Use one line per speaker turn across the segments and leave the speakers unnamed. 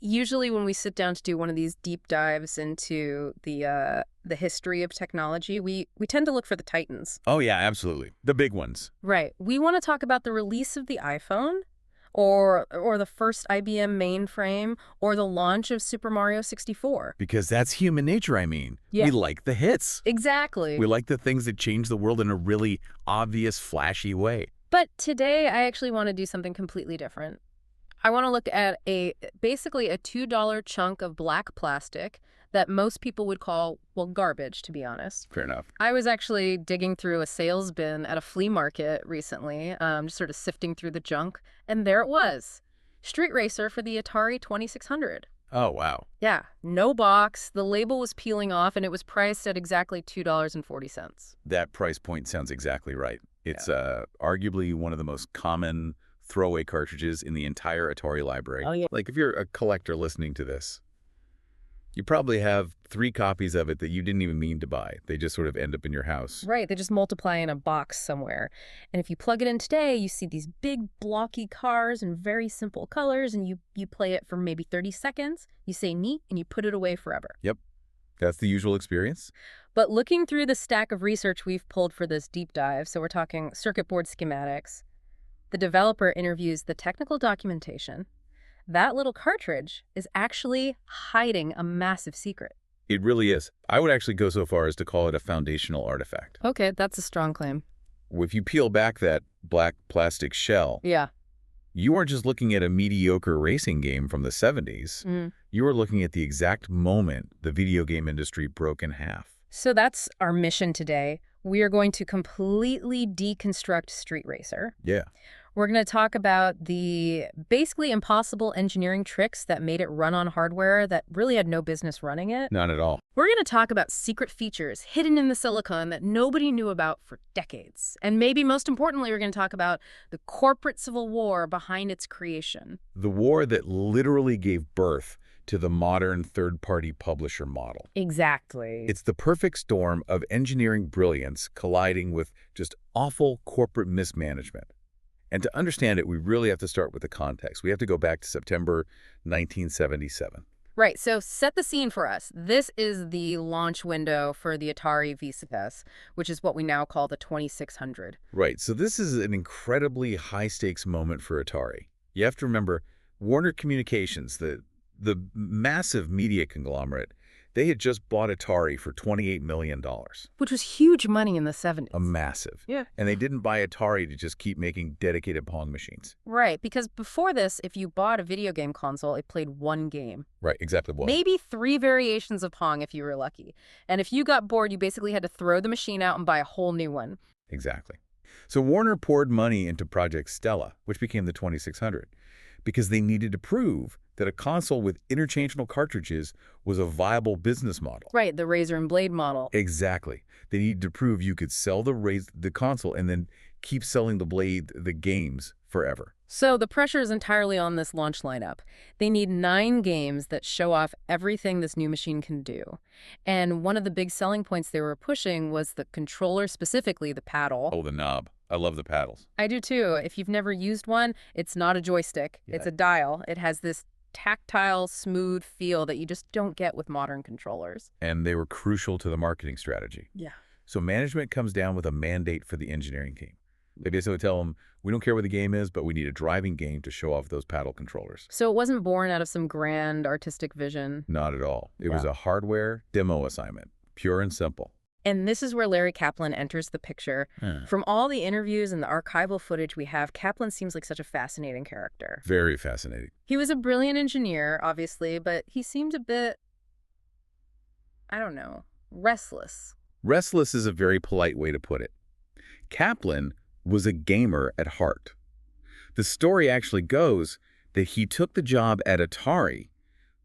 Usually when we sit down to do one of these deep dives into the history of technology, we tend to look for the titans.
Oh, yeah, absolutely. The big ones.
Right. We want to talk about the release of the iPhone, or the first IBM mainframe, or the launch of Super Mario 64.
Because that's human nature, I mean.
Yeah.
We like the hits.
Exactly.
We like the things that change the world in a really obvious, flashy way.
But today, I actually want to do something completely different. I want to look at basically a $2 chunk of black plastic that most people would call, well, garbage, to be honest.
Fair enough.
I was actually digging through a sales bin at a flea market recently, just sort of sifting through the junk, and there it was. Street Racer for the Atari 2600.
Oh, wow.
Yeah, no box, the label was peeling off, and it was priced at exactly $2.40.
That price point sounds exactly right. It's arguably one of the most common throwaway cartridges in the entire Atari library.
Oh, yeah.
Like, if you're a collector listening to this, you probably have 3 copies of it that you didn't even mean to buy. They just sort of end up in your house.
Right, they just multiply in a box somewhere. And if you plug it in today, you see these big blocky cars in very simple colors, and you play it for maybe 30 seconds, you say neat, and you put it away forever.
Yep. That's the usual experience.
But looking through the stack of research we've pulled for this deep dive, so we're talking circuit board schematics, the developer interviews the technical documentation. That little cartridge is actually hiding a massive secret.
It really is. I would actually go so far as to call it a foundational artifact.
Okay, that's a strong claim.
If you peel back that black plastic shell,
Yeah.
you aren't just looking at a mediocre racing game from the 70s. You are looking at the exact moment the video game industry broke in half.
So that's our mission today. We are going to completely deconstruct Street Racer.
Yeah.
We're going to talk about the basically impossible engineering tricks that made it run on hardware that really had no business running it.
None at all.
We're going to talk about secret features hidden in the silicon that nobody knew about for decades. And maybe most importantly, we're going to talk about the corporate civil war behind its creation.
The war that literally gave birth to the modern third-party publisher model.
Exactly.
It's the perfect storm of engineering brilliance colliding with just awful corporate mismanagement. And to understand it, we really have to start with the context. We have to go back to September 1977.
Right, so set the scene for us. This is the launch window for the Atari VCS, which is what we now call the 2600.
Right, so this is an incredibly high-stakes moment for Atari. You have to remember, Warner Communications, the massive media conglomerate, they had just bought Atari for $28 million.
Which was huge money in the 70s.
A massive.
Yeah.
And they didn't buy Atari to just keep making dedicated Pong machines.
Right, because before this, if you bought a video game console, it played one game.
Right, exactly. What?
Maybe 3 variations of Pong if you were lucky. And if you got bored, you basically had to throw the machine out and buy a whole new one.
Exactly. So Warner poured money into Project Stella, which became the 2600, because they needed to prove that a console with interchangeable cartridges was a viable business model.
Right, the razor and blade model.
Exactly. They needed to prove you could sell the console and then keep selling the games forever.
So the pressure is entirely on this launch lineup. They need 9 games that show off everything this new machine can do. And one of the big selling points they were pushing was the controller, specifically the paddle.
Oh, the knob. I love the paddles.
I do too. If you've never used one, it's not a joystick.
Yeah.
It's a dial. It has this tactile, smooth feel that you just don't get with modern controllers.
And they were crucial to the marketing strategy.
Yeah.
So management comes down with a mandate for the engineering team. They basically tell them, we don't care what the game is, but we need a driving game to show off those paddle controllers.
So it wasn't born out of some grand artistic vision.
Not at all. It was a hardware demo assignment, pure and simple.
And this is where Larry Kaplan enters the picture. From all the interviews and the archival footage we have, Kaplan seems like such a fascinating character.
Very fascinating.
He was a brilliant engineer, obviously, but he seemed a bit, I don't know, restless.
Restless is a very polite way to put it. Kaplan was a gamer at heart. The story actually goes that he took the job at Atari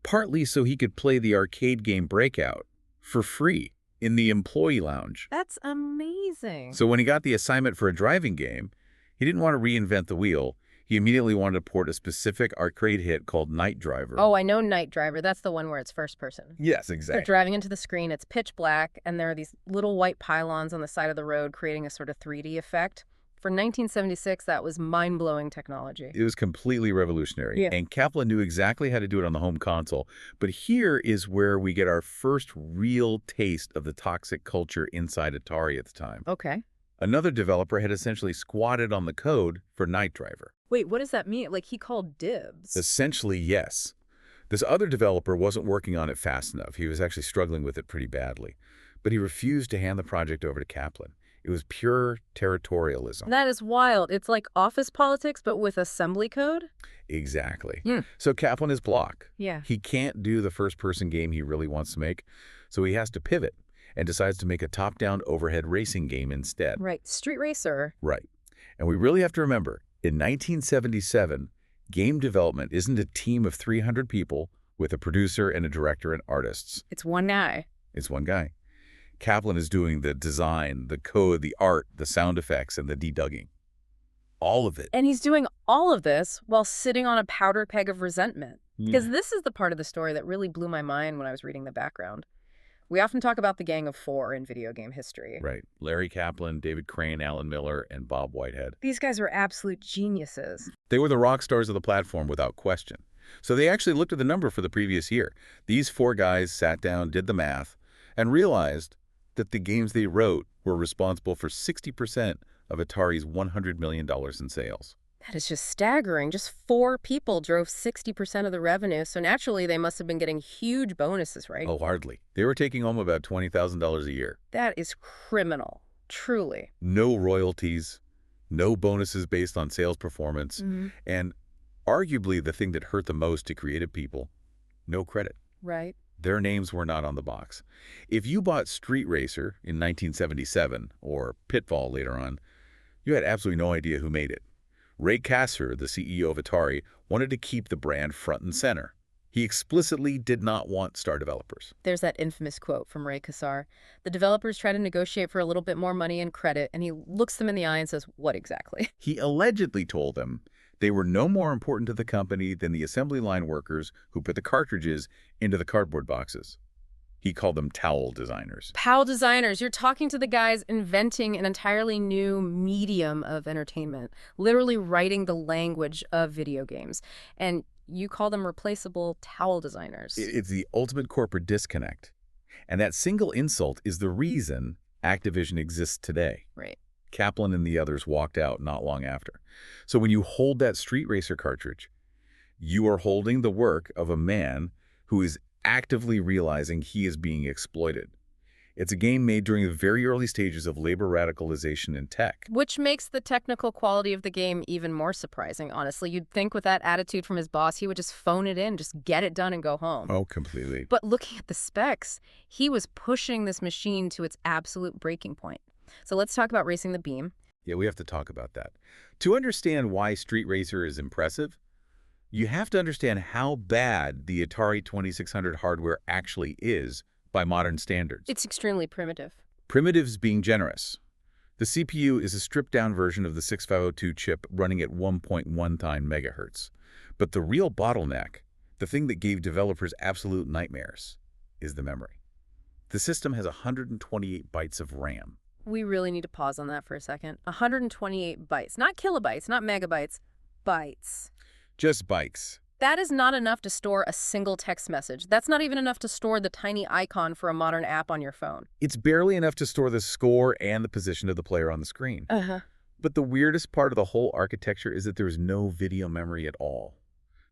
partly so he could play the arcade game Breakout for free in the employee lounge.
That's amazing.
So when he got the assignment for a driving game, he didn't want to reinvent the wheel. He immediately wanted to port a specific arcade hit called Night Driver.
Oh, I know Night Driver. That's the one where it's first person.
Yes, exactly.
They're driving into the screen. It's pitch black, and there are these little white pylons on the side of the road creating a sort of 3D effect. For 1976, that was mind-blowing technology.
It was completely revolutionary,
Yeah.
and Kaplan knew exactly how to do it on the home console. But here is where we get our first real taste of the toxic culture inside Atari at the time.
Okay.
Another developer had essentially squatted on the code for Night Driver.
Wait, what does that mean? Like, he called dibs.
Essentially, yes. This other developer wasn't working on it fast enough. He was actually struggling with it pretty badly. But he refused to hand the project over to Kaplan. It was pure territorialism.
That is wild. It's like office politics, but with assembly code?
Exactly.
Hmm.
So Kaplan is blocked.
Yeah.
He can't do the first-person game he really wants to make, so he has to pivot and decides to make a top-down overhead racing game instead.
Right. Street Racer.
Right. And we really have to remember, in 1977, game development isn't a team of 300 people with a producer and a director and artists.
It's one guy.
It's one guy. Kaplan is doing the design, the code, the art, the sound effects, and the debugging. All of it.
And he's doing all of this while sitting on a powder keg of resentment. Because this is the part of the story that really blew my mind when I was reading the background. We often talk about the Gang of Four in video game history.
Right. Larry Kaplan, David Crane, Alan Miller, and Bob Whitehead.
These guys were absolute geniuses.
They were the rock stars of the platform without question. So they actually looked at the number for the previous year. These four guys sat down, did the math, and realized that the games they wrote were responsible for 60% of Atari's $100 million in sales.
That is just staggering. Just 4 people drove 60% of the revenue, so naturally they must have been getting huge bonuses, right?
Oh, hardly. They were taking home about $20,000 a year.
That is criminal, truly.
No royalties, no bonuses based on sales performance, and arguably the thing that hurt the most to creative people, no credit.
Right.
Their names were not on the box. If you bought Street Racer in 1977, or Pitfall later on, you had absolutely no idea who made it. Ray Kassar, the CEO of Atari, wanted to keep the brand front and center. He explicitly did not want star developers.
There's that infamous quote from Ray Kassar. The developers try to negotiate for a little bit more money and credit, and he looks them in the eye and says, what exactly?
He allegedly told them they were no more important to the company than the assembly line workers who put the cartridges into the cardboard boxes. He called them towel designers.
PAL designers, you're talking to the guys inventing an entirely new medium of entertainment, literally writing the language of video games. And you call them replaceable towel designers.
It's the ultimate corporate disconnect. And that single insult is the reason Activision exists today.
Right.
Kaplan and the others walked out not long after. So when you hold that Street Racer cartridge, you are holding the work of a man who is actively realizing he is being exploited. It's a game made during the very early stages of labor radicalization in tech.
Which makes the technical quality of the game even more surprising, honestly. You'd think with that attitude from his boss, he would just phone it in, just get it done and go home.
Oh, completely.
But looking at the specs, he was pushing this machine to its absolute breaking point. So let's talk about Racing the Beam.
Yeah, we have to talk about that. To understand why Street Racer is impressive, you have to understand how bad the Atari 2600 hardware actually is by modern standards.
It's extremely primitive.
Primitives being generous. The CPU is a stripped-down version of the 6502 chip running at 1.19 megahertz. But the real bottleneck, the thing that gave developers absolute nightmares, is the memory. The system has 128 bytes of RAM.
We really need to pause on that for a second. 128 bytes, not kilobytes, not megabytes, bytes.
Just bytes.
That is not enough to store a single text message. That's not even enough to store the tiny icon for a modern app on your phone.
It's barely enough to store the score and the position of the player on the screen. But the weirdest part of the whole architecture is that there's no video memory at all.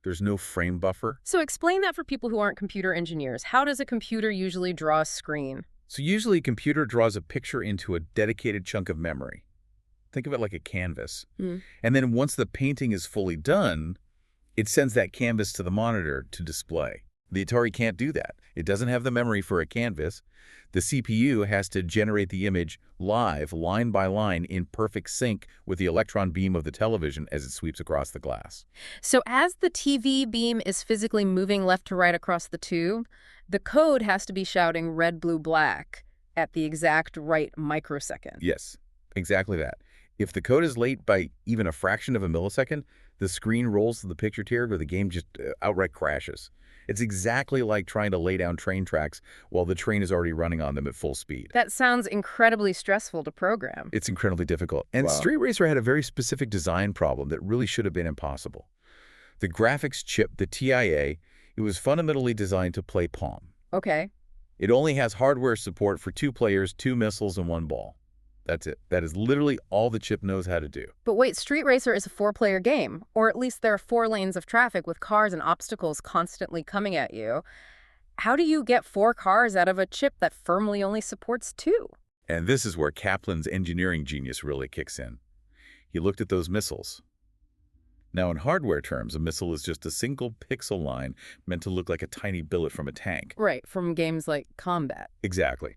There's no frame buffer.
So explain that for people who aren't computer engineers. How does a computer usually draw a screen?
So usually a computer draws a picture into a dedicated chunk of memory. Think of it like a canvas. And then once the painting is fully done, it sends that canvas to the monitor to display. The Atari can't do that. It doesn't have the memory for a canvas. The CPU has to generate the image live, line by line, in perfect sync with the electron beam of the television as it sweeps across the glass.
So as the TV beam is physically moving left to right across the tube, the code has to be shouting red, blue, black at the exact right microsecond.
Yes, exactly that. If the code is late by even a fraction of a millisecond, The screen rolls to the picture tier or the game just outright crashes. It's exactly like trying to lay down train tracks while the train is already running on them at full speed.
That sounds incredibly stressful to program.
It's incredibly difficult. And
Wow.
Street Racer had a very specific design problem that really should have been impossible. The graphics chip, the TIA, it was fundamentally designed to play Pong.
Okay.
It only has hardware support for 2 players, 2 missiles, and 1 ball. That's it. That is literally all the chip knows how to do.
But wait, Street Racer is a 4-player game, or at least there are 4 lanes of traffic with cars and obstacles constantly coming at you. How do you get 4 cars out of a chip that firmly only supports 2?
And this is where Kaplan's engineering genius really kicks in. He looked at those missiles. Now, in hardware terms, a missile is just a single pixel line meant to look like a tiny billet from a tank.
Right, from games like Combat.
Exactly.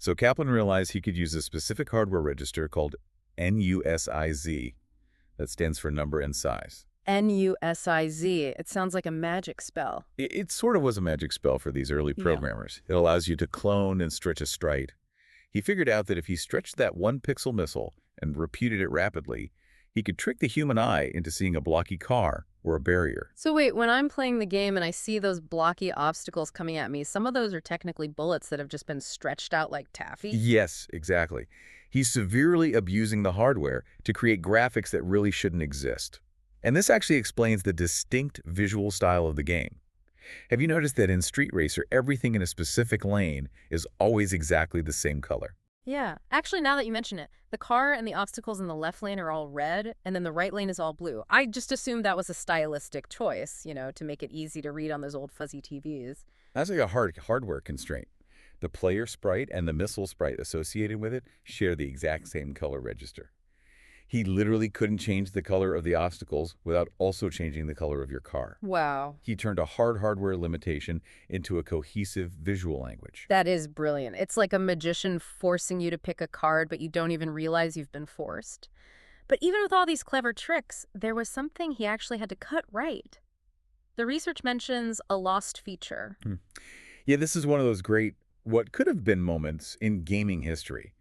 So Kaplan realized he could use a specific hardware register called NUSIZ. That stands for number and size.
NUSIZ. It sounds like a magic spell.
It sort of was a magic spell for these early programmers. It allows you to clone and stretch a sprite. He figured out that if he stretched that 1-pixel missile and repeated it rapidly, he could trick the human eye into seeing a blocky car or a barrier.
So wait, when I'm playing the game and I see those blocky obstacles coming at me, some of those are technically bullets that have just been stretched out like taffy?
Yes, exactly. He's severely abusing the hardware to create graphics that really shouldn't exist. And this actually explains the distinct visual style of the game. Have you noticed that in Street Racer, everything in a specific lane is always exactly the same color?
Yeah. Actually, now that you mention it, the car and the obstacles in the left lane are all red, and then the right lane is all blue. I just assumed that was a stylistic choice, to make it easy to read on those old fuzzy TVs.
That's like a hardware constraint. The player sprite and the missile sprite associated with it share the exact same color register. He literally couldn't change the color of the obstacles without also changing the color of your car.
Wow.
He turned a hard hardware limitation into a cohesive visual language.
That is brilliant. It's like a magician forcing you to pick a card, but you don't even realize you've been forced. But even with all these clever tricks, there was something he actually had to cut right. The research mentions a lost feature.
Yeah, this is one of those great, what could have been moments in gaming history.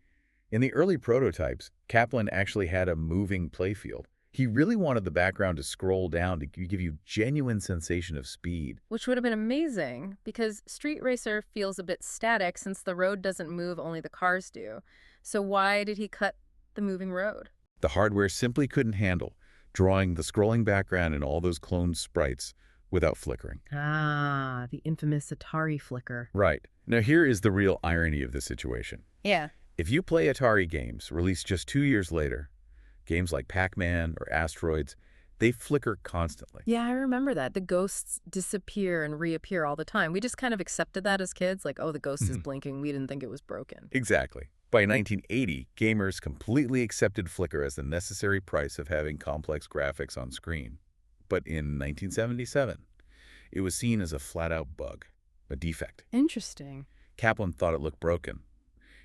In the early prototypes, Kaplan actually had a moving playfield. He really wanted the background to scroll down to give you genuine sensation of speed.
Which would have been amazing, because Street Racer feels a bit static since the road doesn't move, only the cars do. So why did he cut the moving road?
The hardware simply couldn't handle drawing the scrolling background and all those cloned sprites without flickering.
Ah, the infamous Atari flicker.
Right. Now here is the real irony of the situation.
Yeah.
If you play Atari games released just 2 years later, games like Pac-Man or Asteroids, they flicker constantly.
Yeah, I remember that. The ghosts disappear and reappear all the time. We just kind of accepted that as kids, like, oh, the ghost is blinking. We didn't think it was broken.
Exactly. By 1980, gamers completely accepted flicker as the necessary price of having complex graphics on screen. But in 1977, it was seen as a flat-out bug, a defect.
Interesting.
Kaplan thought it looked broken.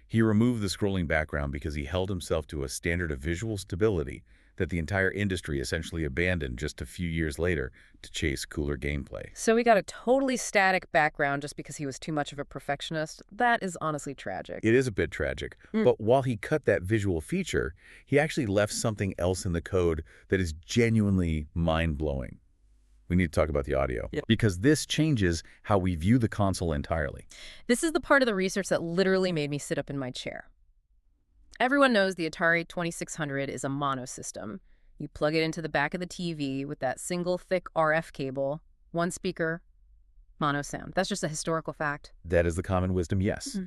He removed the scrolling background because he held himself to a standard of visual stability that the entire industry essentially abandoned just a few years later to chase cooler gameplay.
So we got a totally static background just because he was too much of a perfectionist. That is honestly tragic.
It is a bit tragic, but while he cut that visual feature, he actually left something else in the code that is genuinely mind-blowing. We need to talk about the audio, because this changes how we view the console entirely.
This is the part of the research that literally made me sit up in my chair. Everyone knows the Atari 2600 is a mono system. You plug it into the back of the TV with that single thick RF cable, one speaker, mono sound. That's just a historical fact.
That is the common wisdom, yes.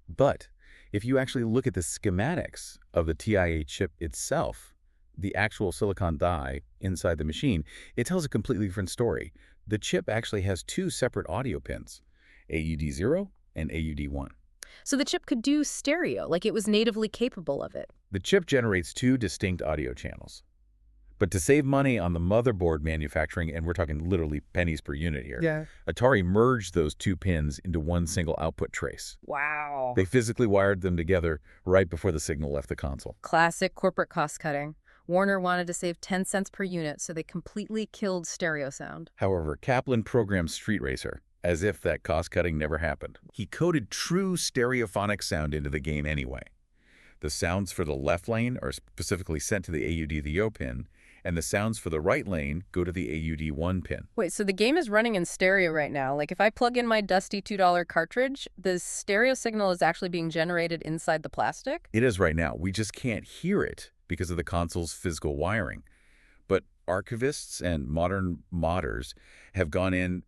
But if you actually look at the schematics of the TIA chip itself, the actual silicon die inside the machine, it tells a completely different story. The chip actually has 2 separate audio pins, AUD0 and AUD1.
So the chip could do stereo, like it was natively capable of it.
The chip generates 2 distinct audio channels. But to save money on the motherboard manufacturing, and we're talking literally pennies per unit here, Atari merged those 2 pins into one single output trace.
Wow.
They physically wired them together right before the signal left the console.
Classic corporate cost cutting. Warner wanted to save 10 cents per unit, so they completely killed stereo sound.
However, Kaplan programmed Street Racer as if that cost-cutting never happened. He coded true stereophonic sound into the game anyway. The sounds for the left lane are specifically sent to the AUD-THO pin, and the sounds for the right lane go to the AUD1 pin.
Wait, so the game is running in stereo right now. Like if I plug in my dusty $2 cartridge, the stereo signal is actually being generated inside the plastic?
It is right now. We just can't hear it because of the console's physical wiring. But archivists and modern modders have gone in,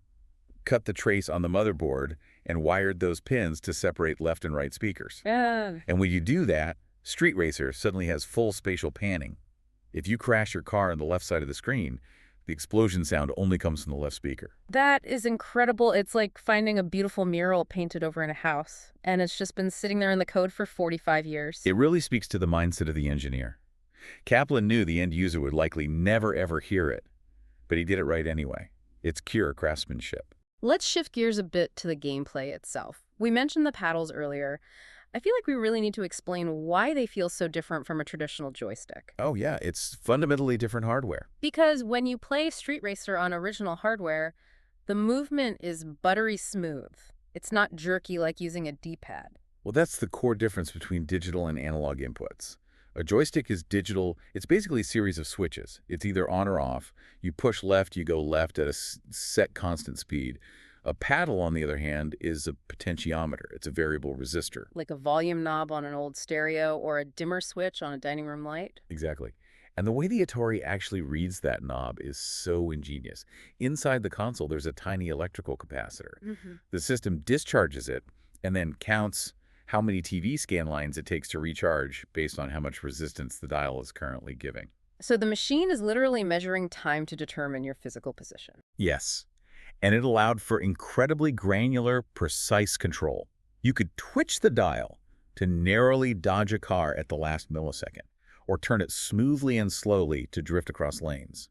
cut the trace on the motherboard, and wired those pins to separate left and right speakers.
Yeah.
And when you do that, Street Racer suddenly has full spatial panning. If you crash your car on the left side of the screen, the explosion sound only comes from the left speaker.
That is incredible. It's like finding a beautiful mural painted over in a house, and it's just been sitting there in the code for 45 years.
It really speaks to the mindset of the engineer. Kaplan knew the end user would likely never ever hear it, but he did it right anyway. It's pure craftsmanship.
Let's shift gears a bit to the gameplay itself. We mentioned the paddles earlier. I feel like we really need to explain why they feel so different from a traditional joystick.
Oh yeah, it's fundamentally different hardware.
Because when you play Street Racer on original hardware, the movement is buttery smooth. It's not jerky like using a D-pad.
Well, that's the core difference between digital and analog inputs. A joystick is digital. It's basically a series of switches. It's either on or off. You push left, you go left at a set constant speed. A paddle, on the other hand, is a potentiometer. It's a variable resistor.
Like a volume knob on an old stereo or a dimmer switch on a dining room light.
Exactly. And the way the Atari actually reads that knob is so ingenious. Inside the console, there's a tiny electrical capacitor. The system discharges it and then counts how many TV scan lines it takes to recharge based on how much resistance the dial is currently giving.
So the machine is literally measuring time to determine your physical position.
Yes. And it allowed for incredibly granular, precise control. You could twitch the dial to narrowly dodge a car at the last millisecond, or turn it smoothly and slowly to drift across lanes.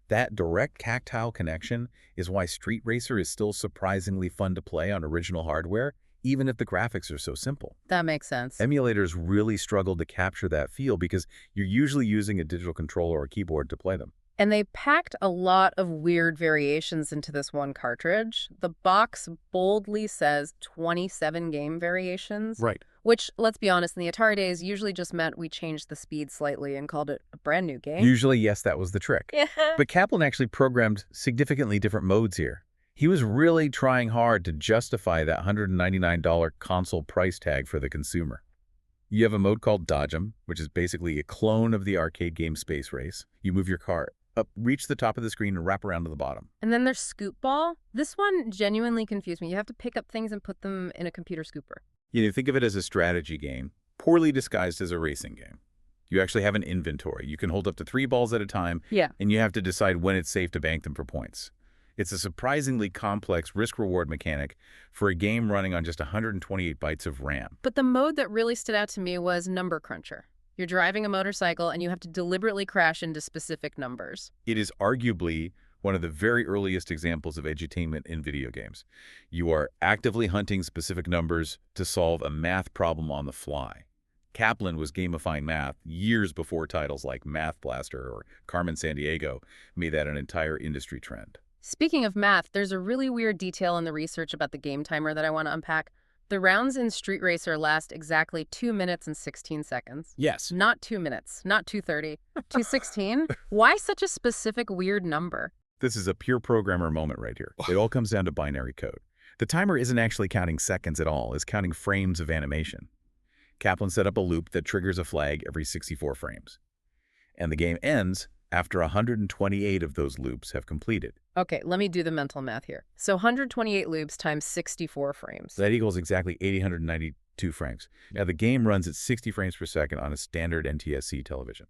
That direct tactile connection is why Street Racer is still surprisingly fun to play on original hardware, even if the graphics are so simple.
That makes sense.
Emulators really struggle to capture that feel because you're usually using a digital controller or keyboard to play them.
And they packed a lot of weird variations into this one cartridge. The box boldly says 27 game variations.
Right.
Which, let's be honest, in the Atari days usually just meant we changed the speed slightly and called it a brand new game.
Usually, yes, that was the trick.
Yeah.
But Kaplan actually programmed significantly different modes here. He was really trying hard to justify that $199 console price tag for the consumer. You have a mode called Dodge 'em, which is basically a clone of the arcade game Space Race. You move your car up, reach the top of the screen, and wrap around to the bottom.
And then there's Scoop Ball. This one genuinely confused me. You have to pick up things and put them in a computer scooper.
You know, think of it as a strategy game, poorly disguised as a racing game. You actually have an inventory. You can hold up to 3 balls at a time, and you have to decide when it's safe to bank them for points. It's a surprisingly complex risk-reward mechanic for a game running on just 128 bytes of RAM.
But the mode that really stood out to me was Number Cruncher. You're driving a motorcycle and you have to deliberately crash into specific numbers.
It is arguably one of the very earliest examples of edutainment in video games. You are actively hunting specific numbers to solve a math problem on the fly. Kaplan was gamifying math years before titles like Math Blaster or Carmen Sandiego made that an entire industry trend.
Speaking of math, there's a really weird detail in the research about the game timer that I want to unpack. The rounds in Street Racer last exactly 2 minutes and 16 seconds.
Yes.
Not 2 minutes, not 2:30, 2:16. Why such a specific weird number?
This is a pure programmer moment right here. It all comes down to binary code. The timer isn't actually counting seconds at all. It's counting frames of animation. Kaplan set up a loop that triggers a flag every 64 frames. And the game ends after 128 of those loops have completed.
Okay, let me do the mental math here. So 128 loops times 64 frames.
That equals exactly 892 frames. Now, the game runs at 60 frames per second on a standard NTSC television.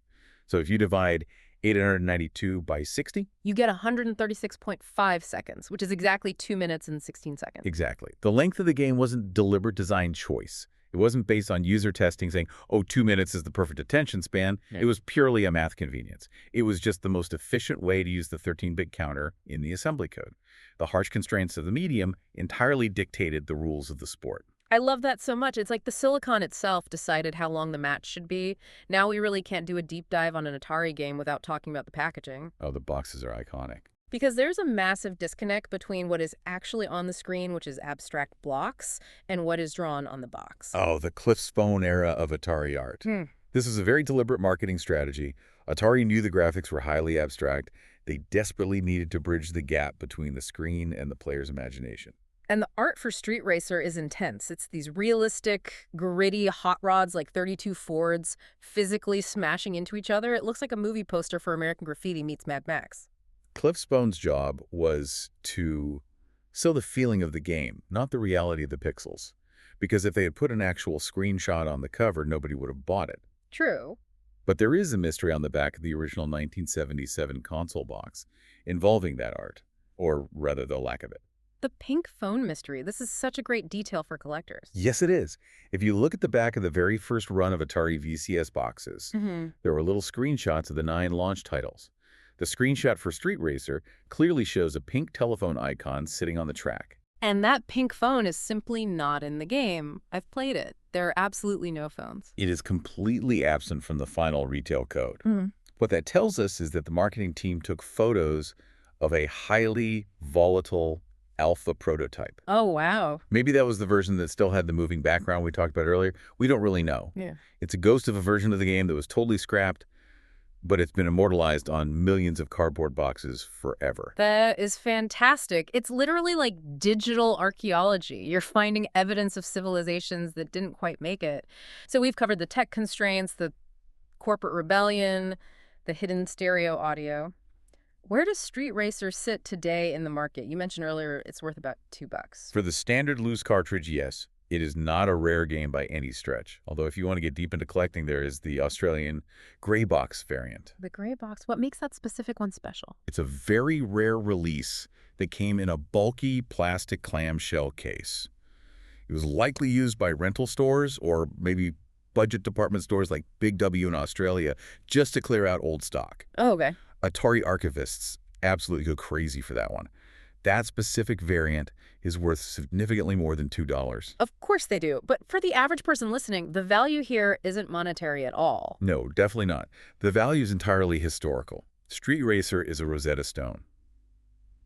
So if you divide 892 by 60?
You get 136.5 seconds, which is exactly 2 minutes and 16 seconds.
Exactly. The length of the game wasn't deliberate design choice. It wasn't based on user testing saying, oh, 2 minutes is the perfect attention span.
Yeah.
It was purely a math convenience. It was just the most efficient way to use the 13-bit counter in the assembly code. The harsh constraints of the medium entirely dictated the rules of the sport.
I love that so much. It's like the silicon itself decided how long the match should be. Now we really can't do a deep dive on an Atari game without talking about the packaging.
Oh, the boxes are iconic.
Because there's a massive disconnect between what is actually on the screen, which is abstract blocks, and what is drawn on the box.
Oh, the Cliff's Phone era of Atari art. This is a very deliberate marketing strategy. Atari knew the graphics were highly abstract. They desperately needed to bridge the gap between the screen and the player's imagination.
And the art for Street Racer is intense. It's these realistic, gritty hot rods like 32 Fords physically smashing into each other. It looks like a movie poster for American Graffiti meets Mad Max.
Cliff Spone's job was to sell the feeling of the game, not the reality of the pixels. Because if they had put an actual screenshot on the cover, nobody would have bought it.
True.
But there is a mystery on the back of the original 1977 console box involving that art, or rather the lack of it.
The pink phone mystery. This is such a great detail for collectors.
Yes, it is. If you look at the back of the very first run of Atari VCS boxes, there were little screenshots of the 9 launch titles. The screenshot for Street Racer clearly shows a pink telephone icon sitting on the track.
And that pink phone is simply not in the game. I've played it. There are absolutely no phones.
It is completely absent from the final retail code. What that tells us is that the marketing team took photos of a highly volatile alpha prototype.
Oh, wow.
Maybe that was the version that still had the moving background we talked about earlier. We don't really know.
Yeah.
It's a ghost of a version of the game that was totally scrapped, but it's been immortalized on millions of cardboard boxes forever.
That is fantastic. It's literally like digital archaeology. You're finding evidence of civilizations that didn't quite make it. So we've covered the tech constraints, the corporate rebellion, the hidden stereo audio. Where does Street Racer sit today in the market? You mentioned earlier it's worth about $2.
For the standard loose cartridge, yes. It is not a rare game by any stretch. Although if you want to get deep into collecting, there is the Australian gray box variant.
The gray box, what makes that specific one special?
It's a very rare release that came in a bulky plastic clamshell case. It was likely used by rental stores or maybe budget department stores like Big W in Australia just to clear out old stock.
Oh, okay.
Atari archivists absolutely go crazy for that one. That specific variant is worth significantly more than $2.
Of course they do. But for the average person listening, the value here isn't monetary at all.
No, definitely not. The value is entirely historical. Street Racer is a Rosetta Stone.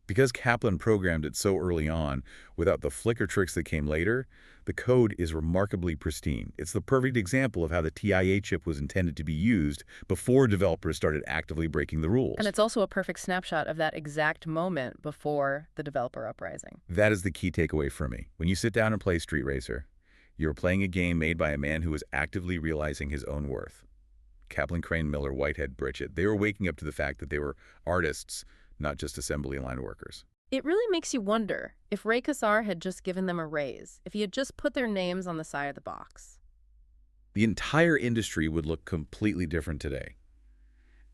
Because Kaplan programmed it so early on, without the flicker tricks that came later, the code is remarkably pristine. It's the perfect example of how the TIA chip was intended to be used before developers started actively breaking the rules.
And it's also a perfect snapshot of that exact moment before the developer uprising.
That is the key takeaway for me. When you sit down and play Street Racer, you're playing a game made by a man who was actively realizing his own worth. Kaplan, Crane, Miller, Whitehead, Bridget, they were waking up to the fact that they were artists, not just assembly line workers.
It really makes you wonder if Ray Kassar had just given them a raise, if he had just put their names on the side of the box.
The entire industry would look completely different today.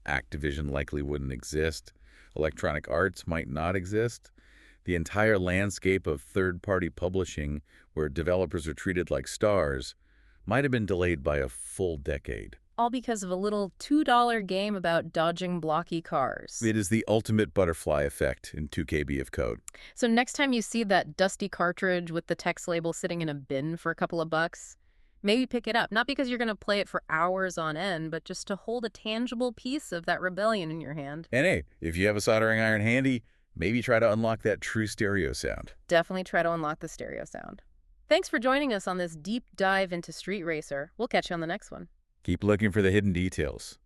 Activision likely wouldn't exist. Electronic Arts might not exist. The entire landscape of third-party publishing, where developers are treated like stars, might have been delayed by a full decade.
All because of a little $2 game about dodging blocky cars.
It is the ultimate butterfly effect in 2 KB of code.
So next time you see that dusty cartridge with the text label sitting in a bin for a couple of bucks, maybe pick it up. Not because you're going to play it for hours on end, but just to hold a tangible piece of that rebellion in your hand.
And hey, if you have a soldering iron handy, maybe try to unlock that true stereo sound.
Definitely try to unlock the stereo sound. Thanks for joining us on this deep dive into Street Racer. We'll catch you on the next one.
Keep looking for the hidden details.